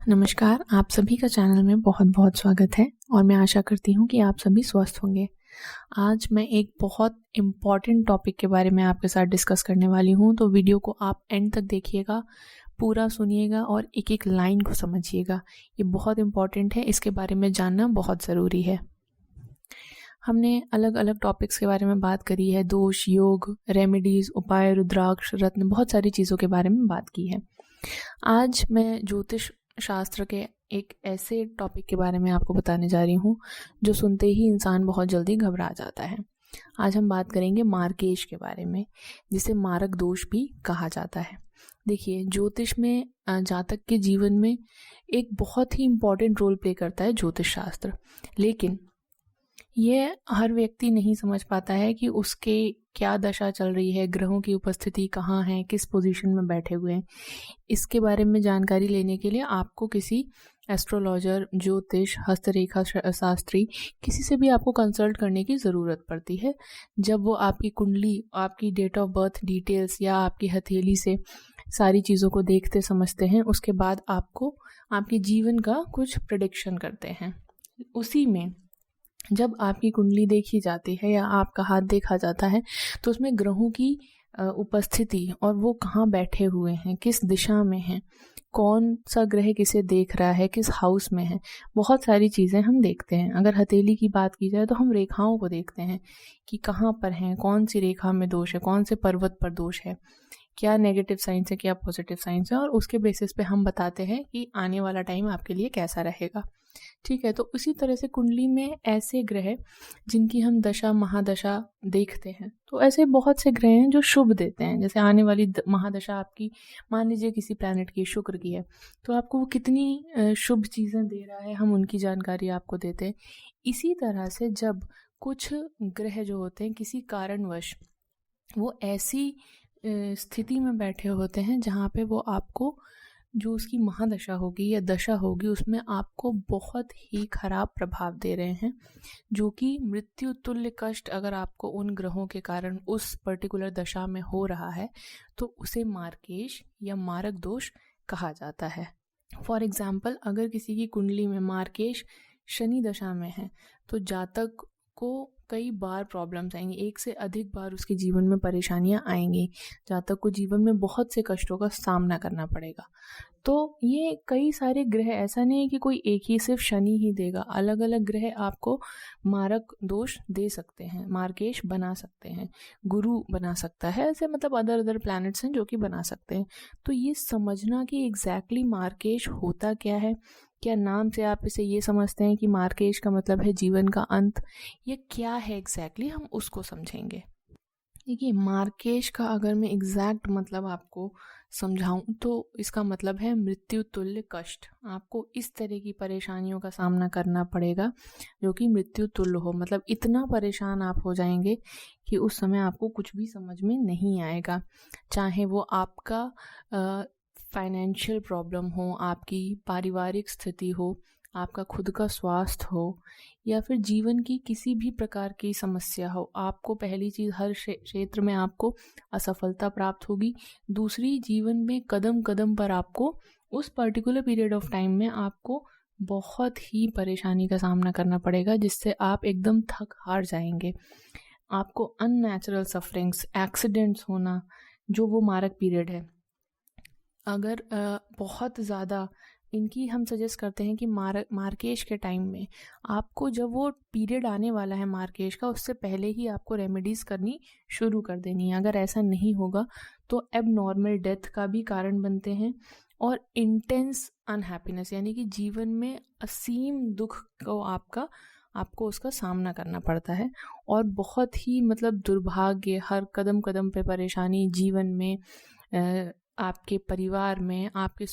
नमस्कार, आप सभी का चैनल में बहुत बहुत स्वागत है और मैं आशा करती हूँ कि आप सभी स्वस्थ होंगे। आज मैं एक बहुत इम्पॉर्टेंट टॉपिक के बारे में आपके साथ डिस्कस करने वाली हूँ, तो वीडियो को आप एंड तक देखिएगा, पूरा सुनिएगा और एक एक लाइन को समझिएगा। ये बहुत इम्पॉर्टेंट है, इसके बारे में जानना बहुत ज़रूरी है। हमने अलग अलग टॉपिक्स के बारे में बात करी है, दोष, योग, रेमेडीज, उपाय, रुद्राक्ष, रत्न, बहुत सारी चीज़ों के बारे में बात की है। आज मैं ज्योतिष शास्त्र के एक ऐसे टॉपिक के बारे में आपको बताने जा रही हूँ जो सुनते ही इंसान बहुत जल्दी घबरा जाता है। आज हम बात करेंगे मार्केश के बारे में, जिसे मारक दोष भी कहा जाता है। देखिए, ज्योतिष में जातक के जीवन में एक बहुत ही इम्पॉर्टेंट रोल प्ले करता है ज्योतिष शास्त्र, लेकिन ये हर व्यक्ति नहीं समझ पाता है कि उसके क्या दशा चल रही है, ग्रहों की उपस्थिति कहाँ है, किस पोजीशन में बैठे हुए हैं। इसके बारे में जानकारी लेने के लिए आपको किसी एस्ट्रोलॉजर, ज्योतिष, हस्तरेखा शास्त्री, किसी से भी आपको कंसल्ट करने की ज़रूरत पड़ती है। जब वो आपकी कुंडली, आपकी डेट ऑफ बर्थ डिटेल्स या आपकी हथेली से सारी चीज़ों को देखते समझते हैं, उसके बाद आपको आपके जीवन का कुछ प्रेडिक्शन करते हैं। उसी में जब आपकी कुंडली देखी जाती है या आपका हाथ देखा जाता है, तो उसमें ग्रहों की उपस्थिति और वो कहाँ बैठे हुए हैं, किस दिशा में हैं, कौन सा ग्रह किसे देख रहा है, किस हाउस में है, बहुत सारी चीज़ें हम देखते हैं। अगर हथेली की बात की जाए तो हम रेखाओं को देखते हैं कि कहाँ पर हैं, कौन सी रेखा में दोष है, कौन से पर्वत पर दोष है, क्या नेगेटिव साइंस है, क्या पॉजिटिव साइंस है, और उसके बेसिस पे हम बताते हैं कि आने वाला टाइम आपके लिए कैसा रहेगा। ठीक है, तो उसी तरह से कुंडली में ऐसे ग्रह जिनकी हम दशा महादशा देखते हैं, तो ऐसे बहुत से ग्रह हैं जो शुभ देते हैं। जैसे आने वाली महादशा आपकी, मान लीजिए किसी प्लैनेट की, शुक्र की है, तो आपको वो कितनी शुभ चीज़ें दे रहा है, हम उनकी जानकारी आपको देते हैं। इसी तरह से जब कुछ ग्रह जो होते हैं किसी कारणवश वो ऐसी स्थिति में बैठे होते हैं जहाँ पे वो आपको, जो उसकी महादशा होगी या दशा होगी, उसमें आपको बहुत ही खराब प्रभाव दे रहे हैं, जो कि मृत्यु तुल्य कष्ट अगर आपको उन ग्रहों के कारण उस पर्टिकुलर दशा में हो रहा है, तो उसे मार्केश या मारक दोष कहा जाता है। फॉर एग्जाम्पल, अगर किसी की कुंडली में मार्केश शनि दशा में है, तो जातक को कई बार प्रॉब्लम्स आएंगी, एक से अधिक बार उसके जीवन में परेशानियां आएंगी, जातक को जीवन में बहुत से कष्टों का सामना करना पड़ेगा। तो ये कई सारे ग्रह, ऐसा नहीं है कि कोई एक ही सिर्फ शनि ही देगा, अलग अलग ग्रह आपको मारक दोष दे सकते हैं, मार्केश बना सकते हैं, गुरु बना सकता है, ऐसे मतलब अदर प्लैनेट्स हैं जो कि बना सकते हैं। तो ये समझना कि एग्जैक्टली मार्केश होता क्या है, क्या नाम से आप इसे ये समझते हैं कि मार्केश का मतलब है जीवन का अंत, ये क्या है एग्जैक्टली, हम उसको समझेंगे। देखिए, मार्केश का अगर मैं एग्जैक्ट मतलब आपको समझाऊं तो इसका मतलब है मृत्यु तुल्य कष्ट। आपको इस तरह की परेशानियों का सामना करना पड़ेगा जो कि मृत्यु तुल्य हो, मतलब इतना परेशान आप हो जाएंगे कि उस समय आपको कुछ भी समझ में नहीं आएगा। चाहे वो आपका फाइनेंशियल प्रॉब्लम हो, आपकी पारिवारिक स्थिति हो, आपका खुद का स्वास्थ्य हो, या फिर जीवन की किसी भी प्रकार की समस्या हो, आपको पहली चीज़ हर क्षेत्र में आपको असफलता प्राप्त होगी। दूसरी, जीवन में कदम कदम पर आपको उस पर्टिकुलर पीरियड ऑफ टाइम में आपको बहुत ही परेशानी का सामना करना पड़ेगा, जिससे आप एकदम थक हार जाएंगे। आपको अननेचुरल सफरिंग्स, एक्सीडेंट्स होना, जो वो मारक पीरियड है, अगर बहुत ज़्यादा इनकी हम सजेस्ट करते हैं कि मार्केश के टाइम में आपको, जब वो पीरियड आने वाला है मार्केश का, उससे पहले ही आपको रेमेडीज़ करनी शुरू कर देनी है। अगर ऐसा नहीं होगा तो एबनॉर्मल डेथ का भी कारण बनते हैं और इंटेंस अनहैप्पीनेस, यानी कि जीवन में असीम दुख को आपको उसका सामना करना पड़ता है, और बहुत ही मतलब दुर्भाग्य, हर कदम कदम पे परेशानी, जीवन में, आपके परिवार में, आपके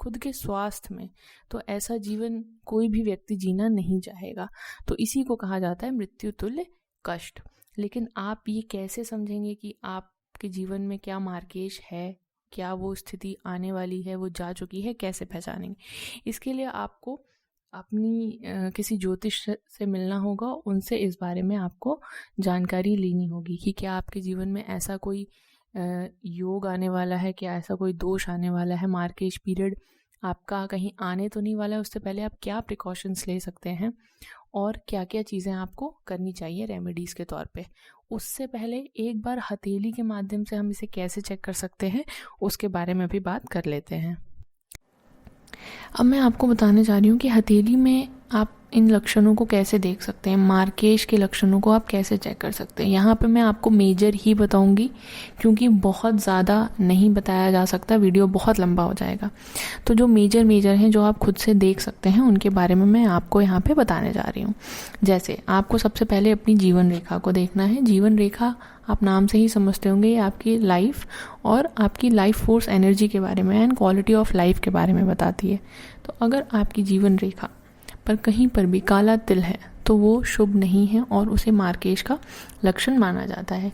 खुद के स्वास्थ्य में। तो ऐसा जीवन कोई भी व्यक्ति जीना नहीं चाहेगा। तो इसी को कहा जाता है मृत्यु तुल्य कष्ट। लेकिन आप ये कैसे समझेंगे कि आपके जीवन में क्या मार्केश है, क्या वो स्थिति आने वाली है, वो जा चुकी है, कैसे पहचानेंगे? इसके लिए आपको अपनी किसी ज्योतिष से मिलना होगा, उनसे इस बारे में आपको जानकारी लेनी होगी कि क्या आपके जीवन में ऐसा कोई योग आने वाला है, क्या ऐसा कोई दोष आने वाला है, मार्केश पीरियड आपका कहीं आने तो नहीं वाला है, उससे पहले आप क्या प्रिकॉशंस ले सकते हैं और क्या क्या चीज़ें आपको करनी चाहिए रेमेडीज़ के तौर पे। उससे पहले एक बार हथेली के माध्यम से हम इसे कैसे चेक कर सकते हैं उसके बारे में भी बात कर लेते हैं। अब मैं आपको बताने जा रही हूँ कि हथेली में आप इन लक्षणों को कैसे देख सकते हैं, मार्केश के लक्षणों को आप कैसे चेक कर सकते हैं। यहाँ पे मैं आपको मेजर ही बताऊंगी क्योंकि बहुत ज़्यादा नहीं बताया जा सकता, वीडियो बहुत लंबा हो जाएगा। तो जो मेजर हैं जो आप खुद से देख सकते हैं उनके बारे में मैं आपको यहाँ पे बताने जा रही हूँ। जैसे आपको सबसे पहले अपनी जीवन रेखा को देखना है। जीवन रेखा आप नाम से ही समझते होंगे, ये आपकी लाइफ और आपकी लाइफ फोर्स एनर्जी के बारे में एंड क्वालिटी ऑफ लाइफ के बारे में बताती है। तो अगर आपकी जीवन रेखा पर कहीं पर भी काला तिल है तो वो शुभ नहीं है और उसे मार्केश का लक्षण माना जाता है।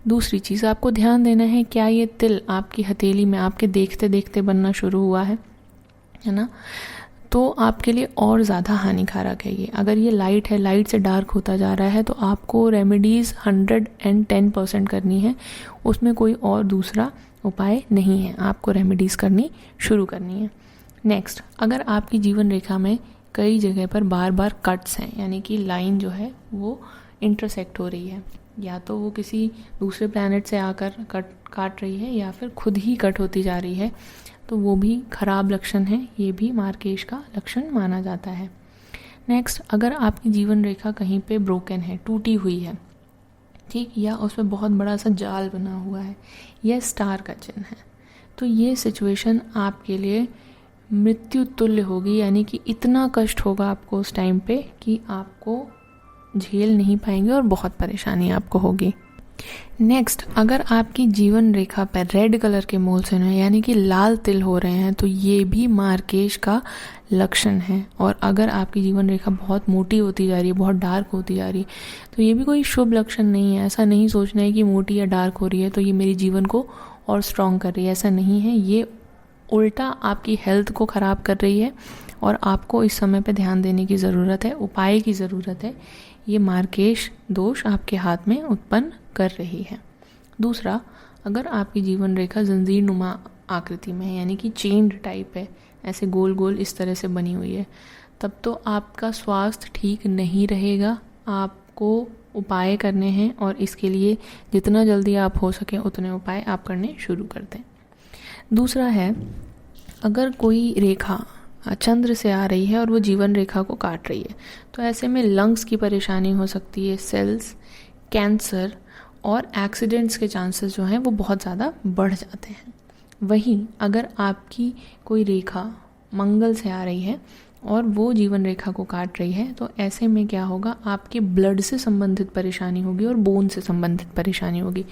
दूसरी चीज़ आपको ध्यान देना है, क्या ये तिल आपकी हथेली में आपके देखते देखते बनना शुरू हुआ है ना, तो आपके लिए और ज़्यादा हानिकारक है ये। अगर ये लाइट है, लाइट से डार्क होता जा रहा है, तो आपको रेमेडीज़ 110% करनी है, उसमें कोई और दूसरा उपाय नहीं है, आपको रेमेडीज़ करनी शुरू करनी है। नेक्स्ट, अगर आपकी जीवन रेखा में कई जगह पर बार बार कट्स हैं, यानी कि लाइन जो है वो इंटरसेक्ट हो रही है, या तो वो किसी दूसरे प्लैनेट से आकर काट रही है या फिर खुद ही कट होती जा रही है, तो वो भी खराब लक्षण है, ये भी मार्केश का लक्षण माना जाता है। नेक्स्ट, अगर आपकी जीवन रेखा कहीं पे ब्रोकन है, टूटी हुई है, ठीक, या उसमें बहुत बड़ा सा जाल बना हुआ है या स्टार का चिन्ह है, तो ये सिचुएशन आपके लिए मृत्यु तुल्य होगी, यानी कि इतना कष्ट होगा आपको उस टाइम पे कि आपको झेल नहीं पाएंगे और बहुत परेशानी आपको होगी। नेक्स्ट, अगर आपकी जीवन रेखा पर रेड कलर के मोल से यानी कि लाल तिल हो रहे हैं, तो ये भी मार्केश का लक्षण है। और अगर आपकी जीवन रेखा बहुत मोटी होती जा रही है, बहुत डार्क होती जा रही है, तो ये भी कोई शुभ लक्षण नहीं है। ऐसा नहीं सोचना है कि मोटी या डार्क हो रही है तो ये मेरी जीवन को और स्ट्रॉन्ग कर रही है, ऐसा नहीं है। ये उल्टा आपकी हेल्थ को ख़राब कर रही है और आपको इस समय पे ध्यान देने की ज़रूरत है, उपाय की ज़रूरत है। ये मार्केश दोष आपके हाथ में उत्पन्न कर रही है। दूसरा, अगर आपकी जीवन रेखा जंजीर नुमा आकृति में है, यानी कि चेन्ड टाइप है, ऐसे गोल गोल इस तरह से बनी हुई है, तब तो आपका स्वास्थ्य ठीक नहीं रहेगा। आपको उपाय करने हैं और इसके लिए जितना जल्दी आप हो सके उतने उपाय आप करने शुरू कर दें। दूसरा है, अगर कोई रेखा चंद्र से आ रही है और वो जीवन रेखा को काट रही है, तो ऐसे में लंग्स की परेशानी हो सकती है, सेल्स, कैंसर और एक्सीडेंट्स के चांसेस जो हैं वो बहुत ज़्यादा बढ़ जाते हैं। वहीं अगर आपकी कोई रेखा मंगल से आ रही है और वो जीवन रेखा को काट रही है, तो ऐसे में क्या होगा, आपके ब्लड से संबंधित परेशानी होगी और बोन से संबंधित परेशानी होगी।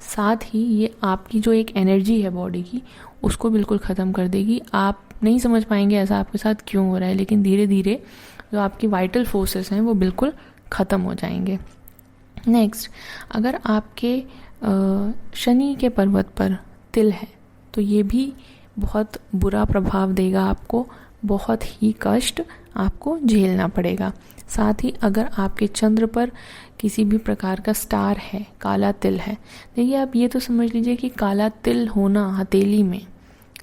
साथ ही ये आपकी जो एक एनर्जी है बॉडी की, उसको बिल्कुल ख़त्म कर देगी। आप नहीं समझ पाएंगे ऐसा आपके साथ क्यों हो रहा है, लेकिन धीरे धीरे जो आपकी वाइटल फोर्सेस हैं वो बिल्कुल ख़त्म हो जाएंगे। नेक्स्ट, अगर आपके शनि के पर्वत पर तिल है, तो ये भी बहुत बुरा प्रभाव देगा आपको, बहुत ही कष्ट आपको झेलना पड़ेगा। साथ ही अगर आपके चंद्र पर किसी भी प्रकार का स्टार है, काला तिल है, देखिए आप ये तो समझ लीजिए कि काला तिल होना हथेली में,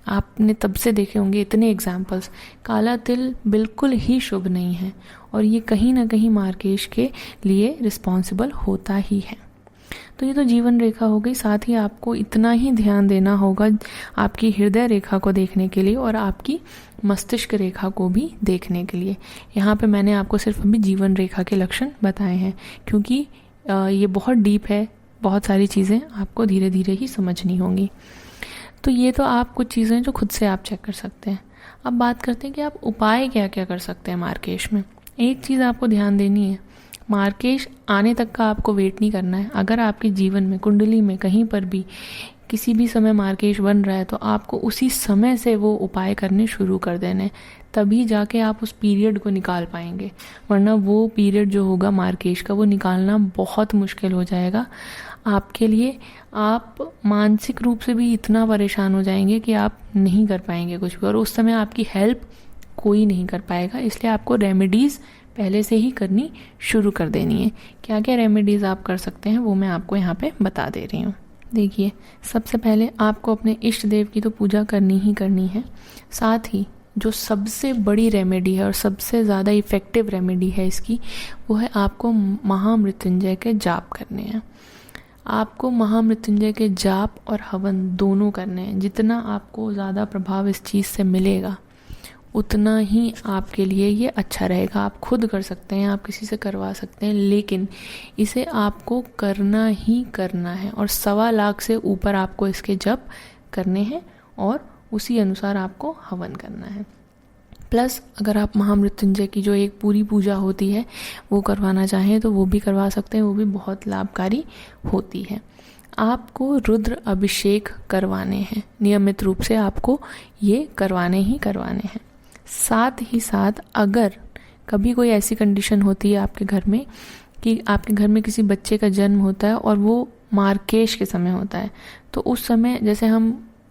आपने तब से देखे होंगे इतने एग्जाम्पल्स, काला तिल बिल्कुल ही शुभ नहीं है और ये कहीं ना कहीं मार्केश के लिए रिस्पॉन्सिबल होता ही है। तो ये तो जीवन रेखा हो गई। साथ ही आपको इतना ही ध्यान देना होगा आपकी हृदय रेखा को देखने के लिए और आपकी मस्तिष्क रेखा को भी देखने के लिए। यहाँ पे मैंने आपको सिर्फ अभी जीवन रेखा के लक्षण बताए हैं, क्योंकि ये बहुत डीप है, बहुत सारी चीज़ें आपको धीरे धीरे ही समझनी होंगी। तो ये तो आप कुछ चीज़ें जो खुद से आप चेक कर सकते हैं। अब बात करते हैं कि आप उपाय क्या क्या कर सकते हैं मार्केश में। एक चीज़ आपको ध्यान देनी है, मार्केश आने तक का आपको वेट नहीं करना है। अगर आपके जीवन में, कुंडली में कहीं पर भी किसी भी समय मार्केश बन रहा है, तो आपको उसी समय से वो उपाय करने शुरू कर देने, तभी जाके आप उस पीरियड को निकाल पाएंगे। वरना वो पीरियड जो होगा मार्केश का, वो निकालना बहुत मुश्किल हो जाएगा आपके लिए। आप मानसिक रूप से भी इतना परेशान हो जाएंगे कि आप नहीं कर पाएंगे कुछ भी, और उस समय आपकी हेल्प कोई नहीं कर पाएगा। इसलिए आपको रेमेडीज़ पहले से ही करनी शुरू कर देनी है। क्या क्या रेमेडीज़ आप कर सकते हैं वो मैं आपको यहाँ पे बता दे रही हूँ। देखिए, सबसे पहले आपको अपने इष्ट देव की तो पूजा करनी ही करनी है। साथ ही जो सबसे बड़ी रेमेडी है और सबसे ज़्यादा इफ़ेक्टिव रेमेडी है इसकी, वो है आपको महामृत्युंजय के जाप करने हैं। आपको महामृत्युंजय के जाप और हवन दोनों करने हैं। जितना आपको ज़्यादा प्रभाव इस चीज़ से मिलेगा उतना ही आपके लिए ये अच्छा रहेगा। आप खुद कर सकते हैं, आप किसी से करवा सकते हैं, लेकिन इसे आपको करना ही करना है और 1.25 लाख से ऊपर आपको इसके जप करने हैं और उसी अनुसार आपको हवन करना है। प्लस अगर आप महामृत्युंजय की जो एक पूरी पूजा होती है वो करवाना चाहें तो वो भी करवा सकते हैं, वो भी बहुत लाभकारी होती है। आपको रुद्र अभिषेक करवाने हैं, नियमित रूप से आपको ये करवाने ही करवाने हैं। साथ ही साथ अगर कभी कोई ऐसी कंडीशन होती है आपके घर में कि आपके घर में किसी बच्चे का जन्म होता है और वो मार्केश के समय होता है, तो उस समय जैसे हम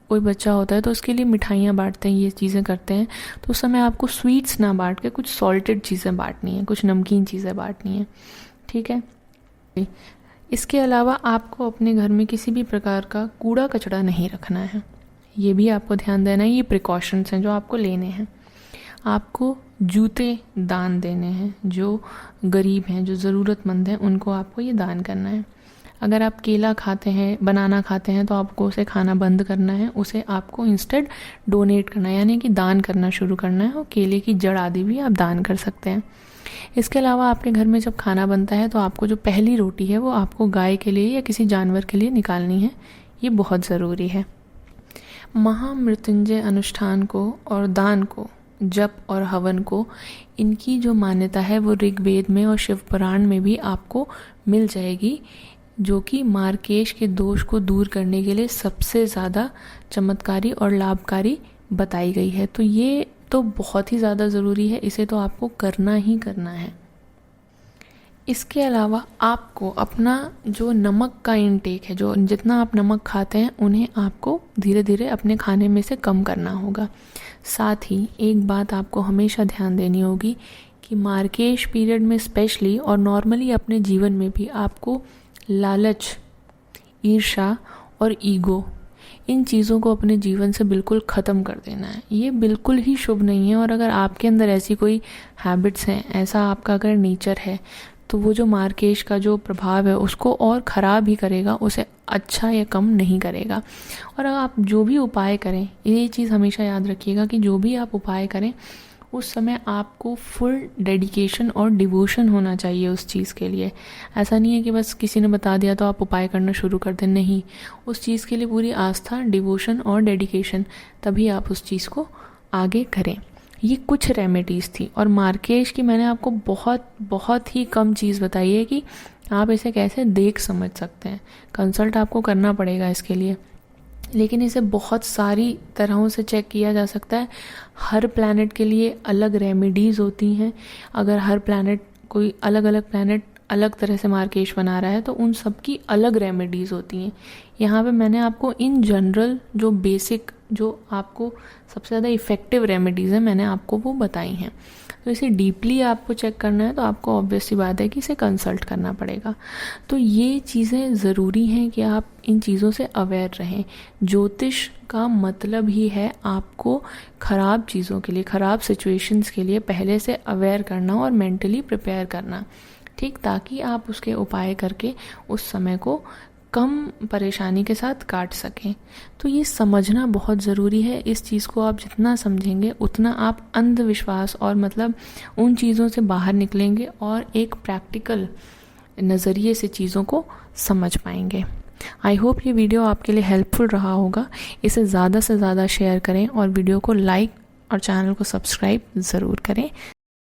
कोई बच्चा होता है तो उसके लिए मिठाइयाँ बांटते हैं, ये चीज़ें करते हैं, तो उस समय आपको स्वीट्स ना बांट के कुछ सॉल्टेड चीज़ें बांटनी है, कुछ नमकीन चीज़ें बांटनी है, ठीक है। इसके अलावा आपको अपने घर में किसी भी प्रकार का कूड़ा कचरा नहीं रखना है, ये भी आपको ध्यान देना है। ये प्रिकॉशंस हैं जो आपको लेने हैं। आपको जूते दान देने हैं, जो गरीब हैं, जो ज़रूरतमंद हैं, उनको आपको ये दान करना है। अगर आप केला खाते हैं, बनाना खाते हैं, तो आपको उसे खाना बंद करना है, उसे आपको इंस्टेड डोनेट करना है, यानी कि दान करना शुरू करना है। और केले की जड़ आदि भी आप दान कर सकते हैं। इसके अलावा आपके घर में जब खाना बनता है तो आपको जो पहली रोटी है वो आपको गाय के लिए या किसी जानवर के लिए निकालनी है, ये बहुत ज़रूरी है। महामृत्युंजय अनुष्ठान को और दान को, जप और हवन को, इनकी जो मान्यता है वो ऋग्वेद में और शिव पुराण में भी आपको मिल जाएगी, जो कि मार्केश के दोष को दूर करने के लिए सबसे ज़्यादा चमत्कारी और लाभकारी बताई गई है। तो ये तो बहुत ही ज़्यादा ज़रूरी है, इसे तो आपको करना ही करना है। इसके अलावा आपको अपना जो नमक का इंटेक है, जो जितना आप नमक खाते हैं, उन्हें आपको धीरे धीरे अपने खाने में से कम करना होगा। साथ ही एक बात आपको हमेशा ध्यान देनी होगी कि मार्केश पीरियड में स्पेशली और नॉर्मली अपने जीवन में भी आपको लालच, ईर्ष्या और ईगो, इन चीज़ों को अपने जीवन से बिल्कुल ख़त्म कर देना है। ये बिल्कुल ही शुभ नहीं है। और अगर आपके अंदर ऐसी कोई हैबिट्स हैं, ऐसा आपका अगर नेचर है, तो वो जो मार्केश का जो प्रभाव है उसको और ख़राब ही करेगा, उसे अच्छा या कम नहीं करेगा। और आप जो भी उपाय करें, ये चीज़ हमेशा याद रखिएगा कि जो भी आप उपाय करें उस समय आपको फुल डेडिकेशन और डिवोशन होना चाहिए उस चीज़ के लिए। ऐसा नहीं है कि बस किसी ने बता दिया तो आप उपाय करना शुरू कर दें, नहीं, उस चीज़ के लिए पूरी आस्था, डिवोशन और डेडिकेशन, तभी आप उस चीज़ को आगे करें। ये कुछ रेमेडीज़ थी और मार्केश की मैंने आपको बहुत ही कम चीज़ बताई है कि आप इसे कैसे देख समझ सकते हैं। कंसल्ट आपको करना पड़ेगा इसके लिए, लेकिन इसे बहुत सारी तरहों से चेक किया जा सकता है। हर प्लैनेट के लिए अलग रेमेडीज़ होती हैं। अगर हर प्लैनेट, कोई अलग अलग प्लैनेट अलग तरह से मार्केश बना रहा है तो उन सब की अलग रेमेडीज़ होती हैं। यहाँ पे मैंने आपको इन जनरल जो बेसिक, जो आपको सबसे ज़्यादा इफ़ेक्टिव रेमेडीज़ हैं, मैंने आपको वो बताई हैं। तो इसे डीपली आपको चेक करना है तो आपको ऑब्वियस सी बात है कि इसे कंसल्ट करना पड़ेगा। तो ये चीज़ें ज़रूरी हैं कि आप इन चीज़ों से अवेयर रहें। ज्योतिष का मतलब ही है आपको ख़राब चीज़ों के लिए, ख़राब सिचुएशंस के लिए पहले से अवेयर करना और मेंटली प्रिपेयर करना, ठीक, ताकि आप उसके उपाय करके उस समय को कम परेशानी के साथ काट सकें। तो ये समझना बहुत ज़रूरी है। इस चीज़ को आप जितना समझेंगे उतना आप अंधविश्वास और मतलब उन चीज़ों से बाहर निकलेंगे और एक प्रैक्टिकल नज़रिए से चीज़ों को समझ पाएंगे। आई होप ये वीडियो आपके लिए हेल्पफुल रहा होगा। इसे ज़्यादा से ज़्यादा शेयर करें और वीडियो को लाइक और चैनल को सब्सक्राइब ज़रूर करें।